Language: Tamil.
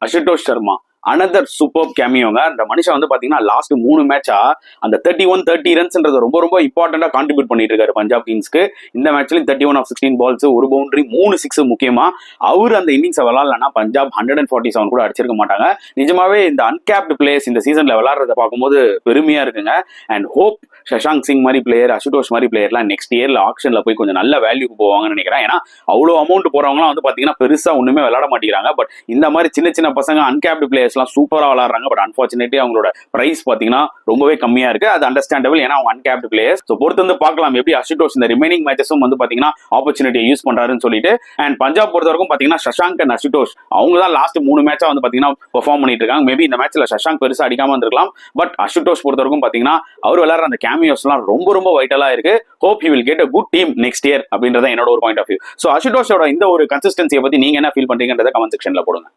அசுதோஷ் சர்மா அனதர் சூப்பர் கேமியோங்க. அந்த மனுஷன் வந்து பாத்தீங்கன்னா லாஸ்ட் 3 மேட்சா அந்த 31-30 ரன்ஸ்ன்றது ரொம்ப ரொம்ப இம்பார்ட்டண்டா கான்ட்ரிபியூட் பண்ணிட்டு இருக்காரு பஞ்சாப் கிங்ஸ்க்கு. இந்த மேட்ச்லயும் 31 ஆஃப் 16 பால்ஸ், ஒரு பவுண்டரி, 3 சிக்ஸ். முக்கியமா அவர் அந்த இன்னிங்ஸ் விளாட்லன்னா பஞ்சாப் 147 கூட அடிச்சிருக்க மாட்டாங்க. நிஜமாவே இந்த அன்கேப்டு பிளேயர்ஸ் இந்த சீசன்ல விளாடுறத பார்க்கும்போது பெருமையா இருக்குங்க. அண்ட் ஹோப் சஷாங்க் சிங் மாதிரி பிளேயர், அசுதோஷ் மாதிரி பிளேயர்லாம் நெக்ஸ்ட் இயர்ல ஆக்ஷன்ல போய் கொஞ்சம் நல்ல வேல்யூக்கு போவாங்கன்னு நினைக்கிறேன். ஏன்னா அவ்வளவு அமௌண்ட் போறவங்களாம் வந்து பாத்தீங்கன்னா பெருசா ஒண்ணுமே விளாட மாட்டேங்கிறாங்க. பட் இந்த மாதிரி சின்ன சின்ன பசங்க அன்கேப்டு பிளேயர்ஸ் சூப்பரா விளாடுறாங்க. பட் அன்பார்ச்சுனேட்லி அவங்களோட பிரைஸ் பாத்தீங்கன்னா ரொம்பவே கம்மியா இருக்கு. அது அண்டர்ஸ்டாண்டபிள், ஏன்னா அவங்க அன்கேப்டு பிளேயர்ஸ். ஸோ பொறுத்து வந்து பார்க்கலாம் எப்படி அசுதோஷ் இந்த ரிமைனிங் மேட்சஸும் வந்து பாத்தீங்கன்னா ஆப்பர்ச்சுனிட்டியை யூஸ் பண்றாருன்னு சொல்லிட்டு. அண்ட் பஞ்சாப் பொறுத்த வரைக்கும் பாத்தீங்கன்னா சஷாங்க் அண்ட் அசுதோஷ் அவங்க தான் லாஸ்ட் 3 மேட்சா வந்து பாத்தீங்கன்னா பெர்ஃபார்ம் பண்ணிட்டு இருக்காங்க. மேபி இந்த மேட்ச்ல சஷாங்க் பெருசா அடிக்காம இருந்திருக்கலாம். பட் அசுதோஷ் பொறுத்த வரைக்கும் பாத்தீங்கன்னா அவர் விளையாடுற அந்த கேமியோஸ் எல்லாம் ரொம்ப ரொம்ப வைட்டலா இருக்கு. Hope he will get a good team next year அப்படின்றத என்னோட ஒரு பாயிண்ட் ஆஃப் வியூ. ஸோ அசுதோஷோட இந்த ஒரு கன்சிஸ்டன்சியை பத்தி நீங்க என்ன ஃபீல் பண்றீங்கன்றத கமெண்ட் செக்ஷன்ல போடுங்க.